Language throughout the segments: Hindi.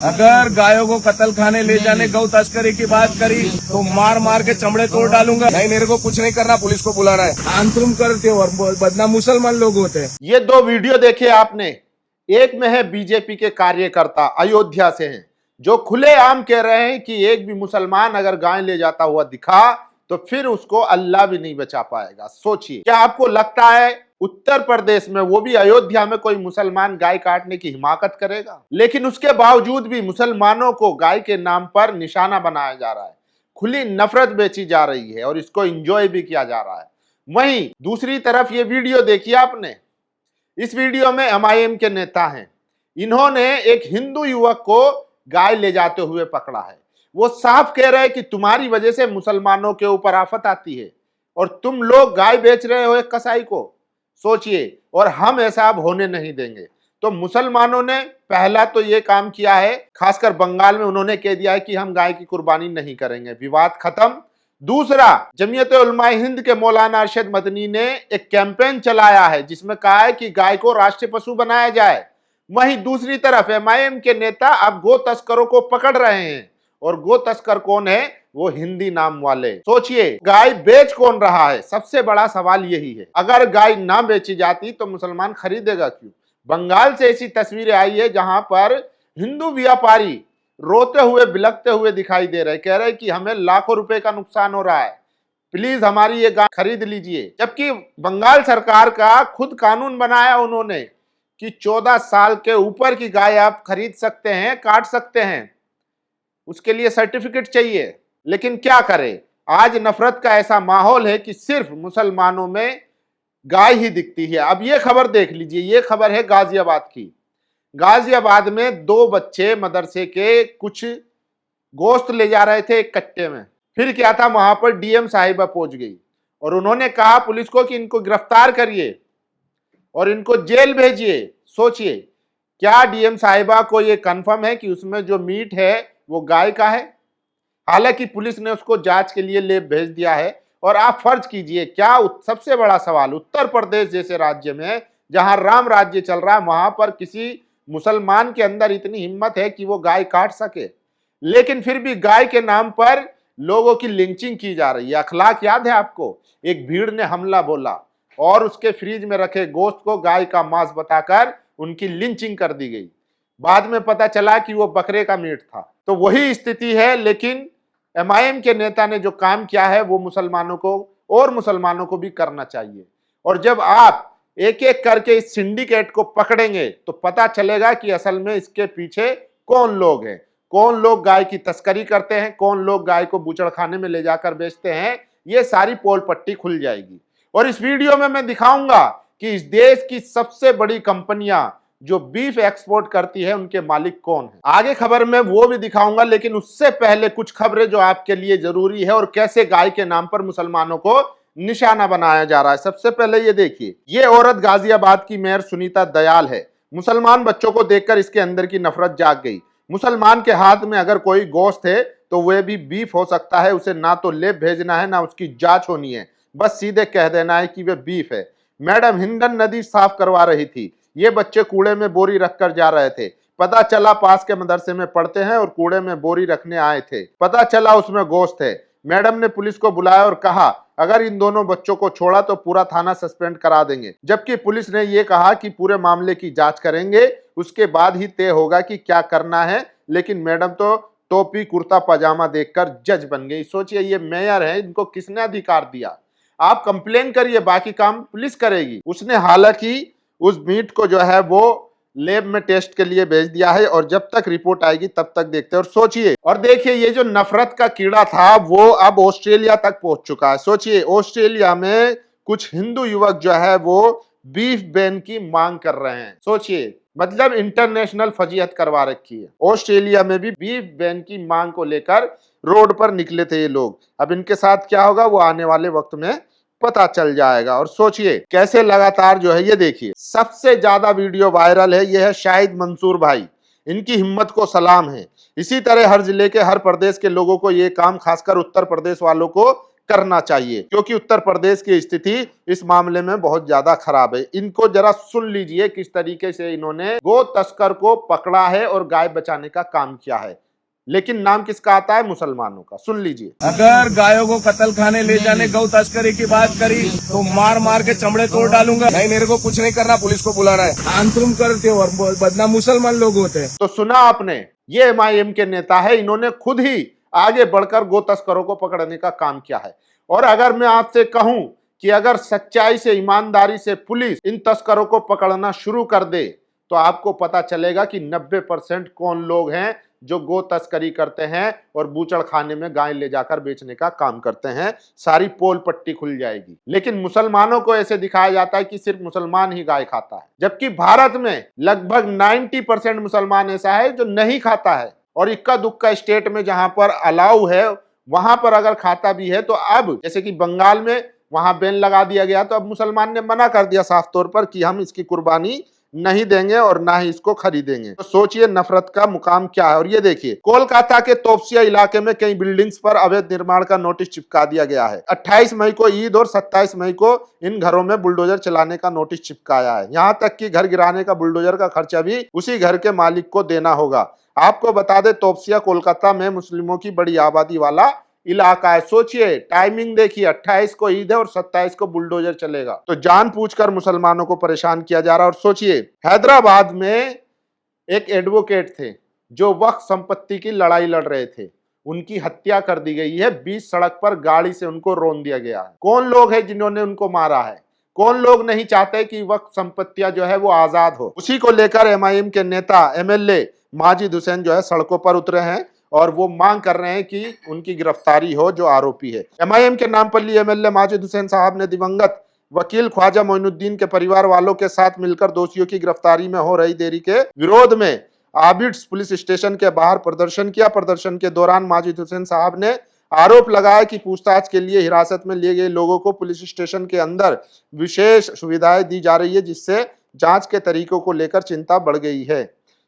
अगर गायों को कत्ल खाने ले जाने गौ तस्करी की बात करी तो मार मार के चमड़े तोड़ डालूंगा। नहीं, मेरे को कुछ नहीं करना, पुलिस को बुलाना है। आंतरुम करते हो और बदनाम मुसलमान लोग होते हैं। ये दो वीडियो देखे आपने, एक में है बीजेपी के कार्यकर्ता अयोध्या से हैं जो खुलेआम कह रहे हैं कि एक भी मुसलमान अगर गाय ले जाता हुआ दिखा तो फिर उसको अल्लाह भी नहीं बचा पाएगा। सोचिए, क्या आपको लगता है उत्तर प्रदेश में, वो भी अयोध्या में, कोई मुसलमान गाय काटने की हिमाकत करेगा? लेकिन उसके बावजूद भी मुसलमानों को गाय के नाम पर निशाना बनाया जा रहा है, खुली नफरत बेची जा रही है और इसको एंजॉय भी किया जा रहा है। वहीं दूसरी तरफ ये वीडियो देखिए आपने। इस वीडियो में एमआईएम के नेता हैं, इन्होंने एक हिंदू युवक को गाय ले जाते हुए पकड़ा है। वो साफ कह रहे हैं कि तुम्हारी वजह से मुसलमानों के ऊपर आफत आती है और तुम लोग गाय बेच रहे हो एक कसाई को। सोचिए, और हम ऐसा अब होने नहीं देंगे। तो मुसलमानों ने पहला तो ये काम किया है, खासकर बंगाल में उन्होंने कह दिया है कि हम गाय की कुर्बानी नहीं करेंगे, विवाद खत्म। दूसरा, जमीयत उलमा हिंद के मौलाना अरशद मदनी ने एक कैंपेन चलाया है जिसमें कहा है कि गाय को राष्ट्रीय पशु बनाया जाए। वहीं दूसरी तरफ एमआईएम के नेता अब गो तस्करों को पकड़ रहे हैं, और गो तस्कर कौन है? वो हिंदी नाम वाले। सोचिए, गाय बेच कौन रहा है? सबसे बड़ा सवाल यही है। अगर गाय ना बेची जाती तो मुसलमान खरीदेगा क्यों? बंगाल से ऐसी तस्वीरें आई है जहां पर हिंदू व्यापारी रोते हुए बिलखते हुए दिखाई दे रहे, कह रहे कि हमें लाखों रुपए का नुकसान हो रहा है, प्लीज हमारी ये गाय खरीद लीजिए। जबकि बंगाल सरकार का खुद कानून बनाया उन्होंने कि 14 साल के ऊपर की गाय आप खरीद सकते हैं, काट सकते हैं, उसके लिए सर्टिफिकेट चाहिए। लेकिन क्या करें, आज नफरत का ऐसा माहौल है कि सिर्फ मुसलमानों में गाय ही दिखती है। अब ये खबर देख लीजिए, ये खबर है गाजियाबाद की। गाजियाबाद में दो बच्चे मदरसे के कुछ गोश्त ले जा रहे थे एक कट्टे में। फिर क्या था, वहां पर डीएम साहिबा पहुंच गई और उन्होंने कहा पुलिस को कि इनको गिरफ्तार करिए और इनको जेल भेजिए। सोचिए, क्या डीएम साहिबा को यह कंफर्म है कि उसमें जो मीट है वो गाय का है? हालांकि पुलिस ने उसको जांच के लिए लेब भेज दिया है। और आप फर्ज कीजिए, क्या सबसे बड़ा सवाल, उत्तर प्रदेश जैसे राज्य में जहां राम राज्य चल रहा है, वहां पर किसी मुसलमान के अंदर इतनी हिम्मत है कि वो गाय काट सके? लेकिन फिर भी गाय के नाम पर लोगों की लिंचिंग की जा रही है। अखलाक याद है आपको? एक भीड़ ने हमला बोला और उसके फ्रिज में रखे गोश्त को गाय का मांस बताकर उनकी लिंचिंग कर दी गई। बाद में पता चला कि वो बकरे का मीट था। तो वही स्थिति है। लेकिन एमआईएम के नेता ने जो काम किया है वो मुसलमानों को भी करना चाहिए। और जब आप एक एक करके इस सिंडिकेट को पकड़ेंगे तो पता चलेगा कि असल में इसके पीछे कौन लोग हैं, कौन लोग गाय की तस्करी करते हैं, कौन लोग गाय को बूचड़खाने में ले जाकर बेचते हैं। ये सारी पोल पट्टी खुल जाएगी। और इस वीडियो में मैं दिखाऊंगा कि इस देश की सबसे बड़ी कंपनियां जो बीफ एक्सपोर्ट करती है उनके मालिक कौन है। आगे खबर में वो भी दिखाऊंगा, लेकिन उससे पहले कुछ खबरें जो आपके लिए जरूरी है और कैसे गाय के नाम पर मुसलमानों को निशाना बनाया जा रहा है। सबसे पहले ये देखिए, ये औरत गाजियाबाद की मेयर सुनीता दयाल है। मुसलमान बच्चों को देखकर इसके अंदर की नफरत जाग गई। मुसलमान के हाथ में अगर कोई गोश्त है तो वह भी बीफ हो सकता है, उसे ना तो लेब भेजना है ना उसकी जांच होनी है, बस सीधे कह देना है कि वह बीफ है। मैडम हिंडन नदी साफ करवा रही थी, ये बच्चे कूड़े में बोरी रखकर जा रहे थे। पता चला पास के मदरसे में पढ़ते हैं और कूड़े में बोरी रखने आए थे। पता चला उसमें गोश्त है। मैडम ने पुलिस को बुलाया और कहा अगर इन दोनों बच्चों को छोड़ा तो पूरा थाना सस्पेंड करा देंगे। जबकि पुलिस ने यह कहा कि पूरे मामले की जांच करेंगे, उसके बाद ही तय होगा कि क्या करना है। लेकिन मैडम तो टोपी कुर्ता पजामा देखकर जज बन गई। सोचिए, ये मेयर है, इनको किसने अधिकार दिया? आप कंप्लेन करिए, बाकी काम पुलिस करेगी। उसने हालांकि उस मीट को जो है वो लैब में टेस्ट के लिए भेज दिया है और जब तक रिपोर्ट आएगी तब तक देखते हैं। और सोचिए, और देखिए, ये जो नफरत का कीड़ा था वो अब ऑस्ट्रेलिया तक पहुंच चुका है। सोचिए, ऑस्ट्रेलिया में कुछ हिंदू युवक जो है वो बीफ बैन की मांग कर रहे हैं। सोचिए, मतलब इंटरनेशनल फजीहत करवा रखी है। ऑस्ट्रेलिया में भी बीफ बैन की मांग को लेकर रोड पर निकले थे ये लोग। अब इनके साथ क्या होगा वो आने वाले वक्त में पता चल जाएगा। और सोचिए कैसे लगातार जो है, ये देखिए सबसे ज्यादा वीडियो वायरल है, ये है शाहिद मंसूर भाई, इनकी हिम्मत को सलाम है। इसी तरह हर जिले के हर प्रदेश के लोगों को ये काम, खासकर उत्तर प्रदेश वालों को करना चाहिए, क्योंकि उत्तर प्रदेश की स्थिति इस मामले में बहुत ज्यादा खराब है। इनको जरा सुन लीजिए किस तरीके से इन्होंने गो तस्कर को पकड़ा है और गाय बचाने का काम किया है, लेकिन नाम किसका आता है? मुसलमानों का। सुन लीजिए। अगर गायों को कत्ल खाने ले जाने गौ तस्करी की बात करी तो मार मार के चमड़े तोड़ डालूंगा। नहीं, मेरे को कुछ नहीं करना, पुलिस को बुलाना है। आंतरुम करते हो और बदनाम मुसलमान लोग होते हैं। तो सुना आपने, ये एमआईएम के नेता है, इन्होंने खुद ही आगे बढ़कर गो तस्करों को पकड़ने का काम किया है। और अगर मैं आपसे कहूं कि अगर सच्चाई से, ईमानदारी से पुलिस इन तस्करों को पकड़ना शुरू कर दे तो आपको पता चलेगा कि 90% कौन लोग हैं जो गो तस्करी करते हैं और बूचड़ खाने में गाय ले जाकर बेचने का काम करते हैं। सारी पोल पट्टी खुल जाएगी। लेकिन मुसलमानों को ऐसे दिखाया जाता है कि सिर्फ मुसलमान ही गाय खाता है, जबकि भारत में लगभग 90% मुसलमान ऐसा है जो नहीं खाता है। और इक्का दुक्का स्टेट में जहां पर अलाउ है वहां पर अगर खाता भी है तो अब, जैसे कि बंगाल में वहां बैन लगा दिया गया, तो अब मुसलमान ने मना कर दिया साफ तौर पर कि हम इसकी कुर्बानी नहीं देंगे और ना ही इसको खरीदेंगे। तो सोचिए नफरत का मुकाम क्या है। और ये देखिए, कोलकाता के तोपसिया इलाके में कई बिल्डिंग्स पर अवैध निर्माण का नोटिस चिपका दिया गया है। 28 मई को ईद और 27 मई को इन घरों में बुलडोजर चलाने का नोटिस चिपकाया है। यहाँ तक कि घर गिराने का बुलडोजर का खर्चा भी उसी घर के मालिक को देना होगा। आपको बता दें, तोपसिया कोलकाता में मुस्लिमों की बड़ी आबादी वाला इलाका है। सोचिए, टाइमिंग देखिए, 28 को ईद है और 27 को बुलडोजर चलेगा। तो जानबूझकर मुसलमानों को परेशान किया जा रहा है। और सोचिए, हैदराबाद में एक एडवोकेट थे जो वक्फ संपत्ति की लड़ाई लड़ रहे थे, उनकी हत्या कर दी गई है। 20 सड़क पर गाड़ी से उनको रौंद दिया गया है। कौन लोग हैं जिन्होंने उनको मारा है? कौन लोग नहीं चाहते कि वक्फ संपत्तियां जो है वो आजाद हो? उसी को लेकर एमआईएम के नेता एमएलए माजिद हुसैन जो है सड़कों पर उतरे हैं और वो मांग कर रहे हैं कि उनकी गिरफ्तारी हो, जो आरोपी है। एमआईएम के नामपल्ली एमएलए माजिद हुसैन साहब ने दिवंगत वकील ख्वाजा मोइनुद्दीन के परिवार वालों के साथ मिलकर दोषियों की गिरफ्तारी में हो रही देरी के विरोध में आबिड्स पुलिस स्टेशन के बाहर प्रदर्शन किया। प्रदर्शन के दौरान माजिद हुसैन साहब ने आरोप लगाया कि पूछताछ के लिए हिरासत में लिए गए लोगों को पुलिस स्टेशन के अंदर विशेष सुविधाएं दी जा रही है, जिससे जांच के तरीकों को लेकर चिंता बढ़ गई है।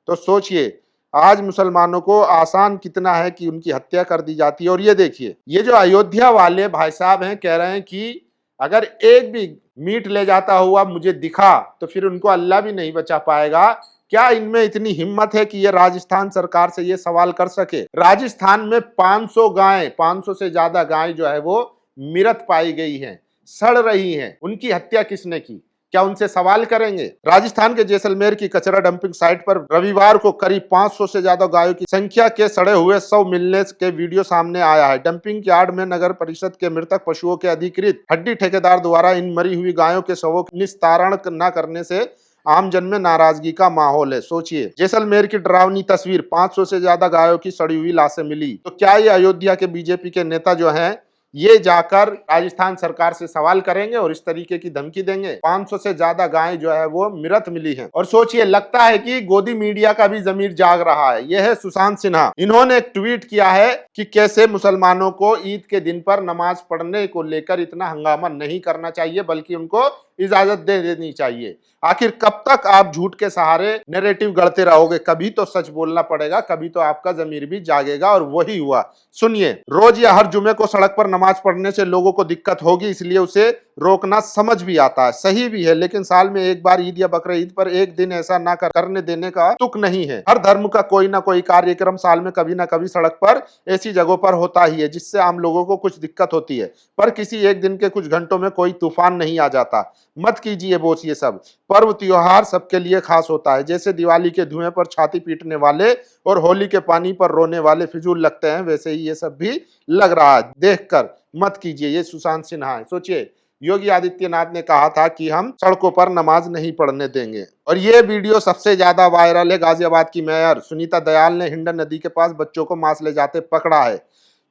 तो सोचिए, आज मुसलमानों को आसान कितना है कि उनकी हत्या कर दी जाती है। और ये देखिए, ये जो अयोध्या वाले भाई साहब हैं, कह रहे हैं कि अगर एक भी मीट ले जाता हुआ मुझे दिखा तो फिर उनको अल्लाह भी नहीं बचा पाएगा। क्या इनमें इतनी हिम्मत है कि ये राजस्थान सरकार से ये सवाल कर सके? राजस्थान में 500 गाय, 500 से ज्यादा गाय जो है वो मृत पाई गई हैं, सड़ रही हैं। उनकी हत्या किसने की? क्या उनसे सवाल करेंगे? राजस्थान के जैसलमेर की कचरा डंपिंग साइट पर रविवार को करीब 500 से ज्यादा गायों की संख्या के सड़े हुए शव मिलने के वीडियो सामने आया है। डंपिंग यार्ड में नगर परिषद के मृतक पशुओं के अधिकृत हड्डी ठेकेदार द्वारा इन मरी हुई गायों के शवों का निस्तारण न करने से आमजन में नाराजगी का माहौल है। सोचिए, जैसलमेर की डरावनी तस्वीर, 500 से ज्यादा गायों की सड़ी हुई लाशें मिली। तो क्या ये अयोध्या के बीजेपी के नेता जो हैं ये जाकर राजस्थान सरकार से सवाल करेंगे और इस तरीके की धमकी देंगे? 500 से ज्यादा गायें जो है वो मृत मिली हैं। और सोचिए, लगता है कि गोदी मीडिया का भी जमीर जाग रहा है। यह है सुशांत सिन्हा। इन्होंने एक ट्वीट किया है कि कैसे मुसलमानों को ईद के दिन पर नमाज पढ़ने को लेकर इतना हंगामा नहीं करना चाहिए, बल्कि उनको इजाजत दे देनी चाहिए। आखिर कब तक आप झूठ के सहारे नैरेटिव गढ़ते रहोगे? कभी तो सच बोलना पड़ेगा, कभी तो आपका जमीर भी जागेगा। और वही हुआ। सुनिए, रोज या हर जुमे को सड़क पर नमाज पढ़ने से लोगों को दिक्कत होगी, इसलिए उसे रोकना समझ भी आता है, सही भी है। लेकिन साल में एक बार ईद या बकरा ईद पर एक दिन ऐसा ना करने देने का तुक नहीं है। हर धर्म का कोई ना कोई कार्यक्रम साल में कभी ना कभी सड़क पर ऐसी जगहों पर होता ही है, जिससे आम लोगों को कुछ दिक्कत होती है। पर किसी एक दिन के कुछ घंटों में कोई तूफान नहीं आ जाता। मत कीजिए बोझ। ये सब पर्व त्योहार सबके लिए खास होता है। जैसे दिवाली के धुएं पर छाती पीटने वाले और होली के पानी पर रोने वाले फिजूल लगते हैं, वैसे ही ये सब भी लग रहा है। देखकर मत कीजिए। ये सुशांत सिन्हा है। सोचिए, योगी आदित्यनाथ ने कहा था कि हम सड़कों पर नमाज नहीं पढ़ने देंगे। और ये वीडियो सबसे ज्यादा वायरल है। गाजियाबाद की मेयर सुनीता दयाल ने हिंडन नदी के पास बच्चों को मांस ले जाते पकड़ा है।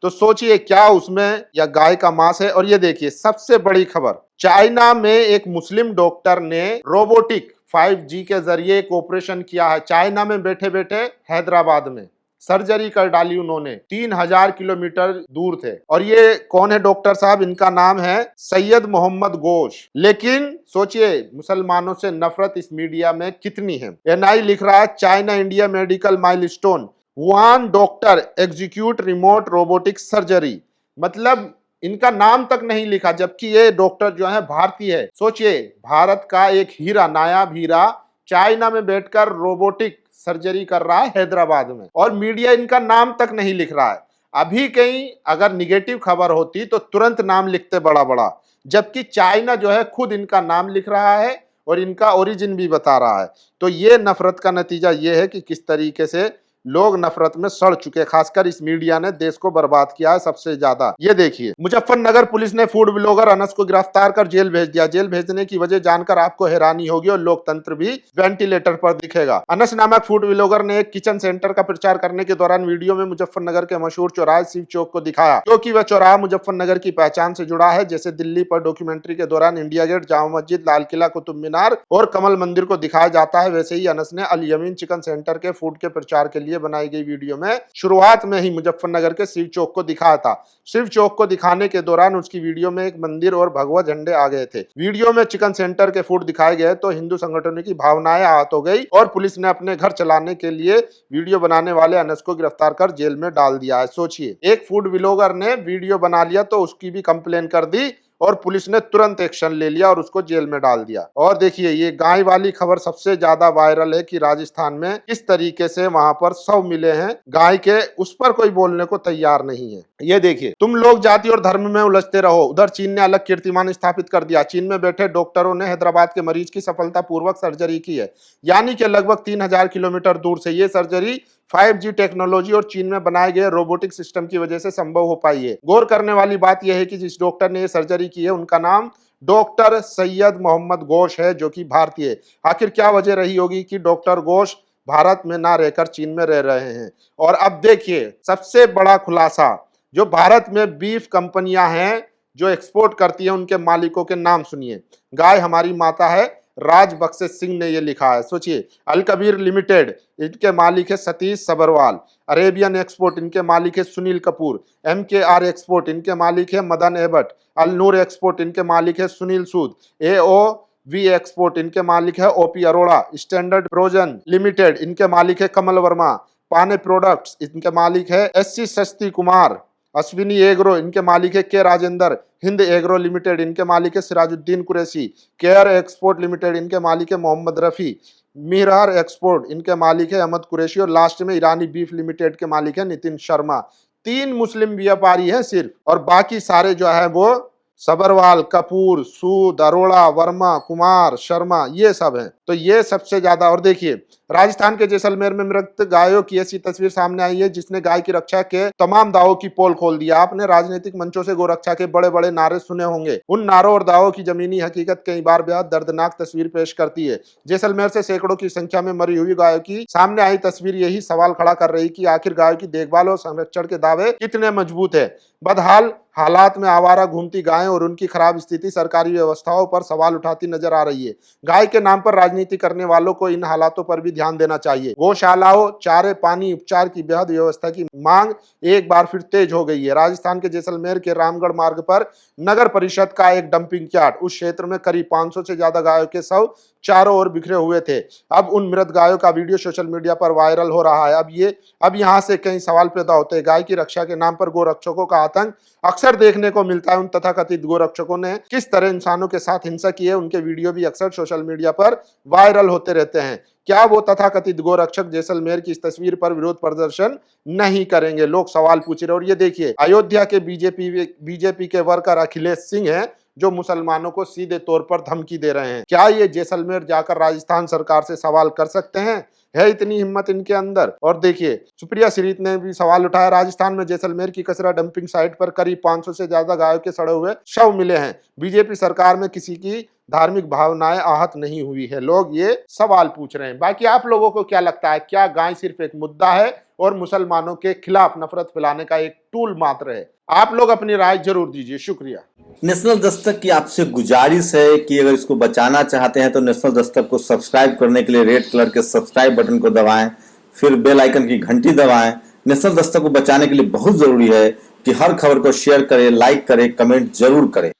तो सोचिए, क्या उसमें या गाय का मांस है? और ये देखिए, सबसे बड़ी खबर, चाइना में एक मुस्लिम डॉक्टर ने रोबोटिक 5G के जरिए एक ऑपरेशन किया है। चाइना में बैठे बैठे हैदराबाद में सर्जरी कर डाली उन्होंने। 3000 किलोमीटर दूर थे। और ये कौन है डॉक्टर साहब? इनका नाम है सैयद मोहम्मद गोश। लेकिन सोचिए, मुसलमानों से नफरत इस मीडिया में कितनी है। एनआई लिख रहा है, China India medical milestone, Wuhan doctor execute remote robotic surgery. मतलब इनका नाम तक नहीं लिखा, जबकि ये डॉक्टर जो है भारतीय है। सोचिए, भारत का एक हीरा, नायाब हीरा, चाइना में बैठकर रोबोटिक सर्जरी कर रहा है हैदराबाद में, और मीडिया इनका नाम तक नहीं लिख रहा है। अभी कहीं अगर निगेटिव खबर होती तो तुरंत नाम लिखते बड़ा बड़ा, जबकि चाइना जो है खुद इनका नाम लिख रहा है और इनका ओरिजिन भी बता रहा है। तो ये नफरत का नतीजा ये है कि किस तरीके से लोग नफरत में सड़ चुके, खासकर इस मीडिया ने देश को बर्बाद किया है सबसे ज्यादा। ये देखिए, मुजफ्फरनगर पुलिस ने फूड ब्लॉगर अनस को गिरफ्तार कर जेल भेज दिया। जेल भेजने की वजह जानकर आपको हैरानी होगी और लोकतंत्र भी वेंटिलेटर पर दिखेगा। अनस नामक फूड ब्लॉगर ने एक किचन सेंटर का प्रचार करने के दौरान वीडियो में मुजफ्फरनगर के मशहूर चौराहे शिव चौक को दिखाया, क्योंकि वह चौराहा मुजफ्फरनगर की पहचान से जुड़ा है। जैसे दिल्ली पर डॉक्यूमेंट्री के दौरान इंडिया गेट, जामा मस्जिद, लाल किला, कुतुब मीनार और कमल मंदिर को दिखाया जाता है, वैसे ही अनस ने अल यमीन चिकन सेंटर के फूड के प्रचार के लिए बनाई गई वीडियो में शुरुआत में ही मुजफ्फरनगर के शिव चौक को दिखाया था। शिव चौक को दिखाने के दौरान उसकी वीडियो में एक मंदिर और भगवा झंडे आ गए थे। वीडियो में चिकन सेंटर के फूड दिखाए गए तो हिंदू संगठनों की भावनाएं आहत हो गई और पुलिस ने अपने घर चलाने के लिए वीडियो बनाने वाले अनस को गिरफ्तार कर जेल में डाल दिया है। सोचिए, एक फूड ब्लॉगर ने वीडियो बना लिया तो उसकी भी कंप्लेन कर दी और पुलिस ने तुरंत एक्शन ले लिया और उसको जेल में डाल दिया। और देखिए, ये गाय वाली खबर सबसे ज्यादा वायरल है कि राजस्थान में किस तरीके से वहां पर शव मिले हैं गाय के, उस पर कोई बोलने को तैयार नहीं है। ये देखिए, तुम लोग जाति और धर्म में उलझते रहो। उधर चीन ने अलग कीर्तिमान स्थापित कर दिया। चीन में बैठे डॉक्टरों ने हैदराबाद के मरीज की सफलतापूर्वक सर्जरी की है, यानी कि लगभग 3000 किलोमीटर दूर से। ये सर्जरी 5G टेक्नोलॉजी और चीन में बनाए गए रोबोटिक सिस्टम की वजह से संभव हो पाई है। गौर करने वाली बात यह है कि जिस डॉक्टर ने यह सर्जरी की है उनका नाम डॉक्टर सैयद मोहम्मद घोष है, जो कि भारतीय है। आखिर क्या वजह रही होगी कि डॉक्टर घोष भारत में ना रहकर चीन में रह रहे हैं। और अब देखिए, सबसे बड़ा खुलासा, जो भारत में बीफ कंपनियां हैं जो एक्सपोर्ट करती है उनके मालिकों के नाम सुनिए। गाय हमारी माता है, राज बख्शे सिंह ने यह लिखा है। सोचिए, अल कबीर लिमिटेड, इनके मालिक है सतीश सबरवाल। अरेबियन एक्सपोर्ट, इनके मालिक है सुनील कपूर। MKR एक्सपोर्ट, इनके मालिक है मदन एबट। अल नूर एक्सपोर्ट, इनके मालिक है सुनील सूद। AOV एक्सपोर्ट, इनके मालिक है OP Arora. Standard frozen limited, इनके मालिक है कमल वर्मा। पाने प्रोडक्ट्स, इनके मालिक है SC सस्ती कुमार। अश्विनी एग्रो, इनके मालिक है के राजेंद्र। हिंद एग्रो लिमिटेड, इनके मालिक है Sirajuddin Qureshi. Care export limited, इनके मालिक है मोहम्मद रफी। मिरार एक्सपोर्ट, इनके मालिक है अहमद कुरैशी। और लास्ट में ईरानी बीफ लिमिटेड के मालिक है नितिन शर्मा। 3 मुस्लिम व्यापारी हैं सिर्फ, और बाकी सारे जो है वो सबरवाल, कपूर, सूद, अरोड़ा, वर्मा, कुमार, शर्मा, ये सब हैं। तो ये सबसे ज्यादा। और देखिए, राजस्थान के जैसलमेर में मृत गायों की ऐसी तस्वीर सामने आई है जिसने गाय की रक्षा के तमाम दावों की पोल खोल दिया। आपने राजनीतिक मंचों से गोरक्षा के बड़े बड़े नारे सुने होंगे। उन नारों और दावों की जमीनी हकीकत कई बार बेहद दर्दनाक तस्वीर पेश करती है। जैसलमेर से सैकड़ों की संख्या में मरी हुई गायों की सामने आई तस्वीर यही सवाल खड़ा कर रही कि आखिर गायों की देखभाल और संरक्षण के दावे कितने मजबूत है। बदहाल हालात में आवारा घूमती गायें और उनकी खराब स्थिति सरकारी व्यवस्थाओं पर सवाल उठाती नजर आ रही है। गाय के नाम पर राजनीति करने वालों को इन हालातों पर भी ध्यान देना चाहिए। गौशालाओं, चारे, पानी, उपचार की बेहद व्यवस्था की मांग एक बार फिर तेज हो गई है। राजस्थान के जैसलमेर के रामगढ़ मार्ग पर नगर परिषद का एक डंपिंग यार्ड, उस क्षेत्र में करीब 500 से ज्यादा गायों के शव चारों ओर बिखरे हुए थे। अब उन मृत गायों का वीडियो सोशल मीडिया पर वायरल हो रहा है। अब यहाँ से कई सवाल पैदा होते हैं। गाय की रक्षा के नाम पर गोरक्षकों का आतंक अक्सर देखने को मिलता है। उन तथाकथित गोरक्षकों ने किस तरह इंसानों के साथ हिंसा की है, उनके वीडियो भी अक्सर सोशल मीडिया पर वायरल होते रहते हैं। क्या वो तथाकथित गोरक्षक जैसलमेर की इस तस्वीर पर विरोध प्रदर्शन नहीं करेंगे? लोग सवाल पूछ रहे। और ये देखिए, अयोध्या के बीजेपी के वर्कर अखिलेश सिंह हैं जो मुसलमानों को सीधे तौर पर धमकी दे रहे हैं। क्या ये जैसलमेर जाकर राजस्थान सरकार से सवाल कर सकते हैं? है इतनी हिम्मत इनके अंदर? और देखिए, सुप्रिया श्रीत ने भी सवाल उठाया। राजस्थान में जैसलमेर की कचरा डंपिंग साइट पर करीब 500 से ज्यादा गायों के सड़े हुए शव मिले हैं। बीजेपी सरकार में किसी की धार्मिक भावनाएं आहत नहीं हुई है। लोग ये सवाल पूछ रहे हैं। बाकी आप लोगों को क्या लगता है? क्या गाय सिर्फ एक मुद्दा है और मुसलमानों के खिलाफ नफरत फैलाने का एक टूल मात्र है? आप लोग अपनी राय जरूर दीजिए। शुक्रिया। नेशनल दस्तक की आपसे गुजारिश है कि अगर इसको बचाना चाहते हैं तो नेशनल दस्तक को सब्सक्राइब करने के लिए रेड कलर के सब्सक्राइब बटन को दबाएं, फिर बेल आइकन की घंटी दबाएं। नेशनल दस्तक को बचाने के लिए बहुत जरूरी है कि हर खबर को शेयर करें, लाइक करें, कमेंट जरूर करें।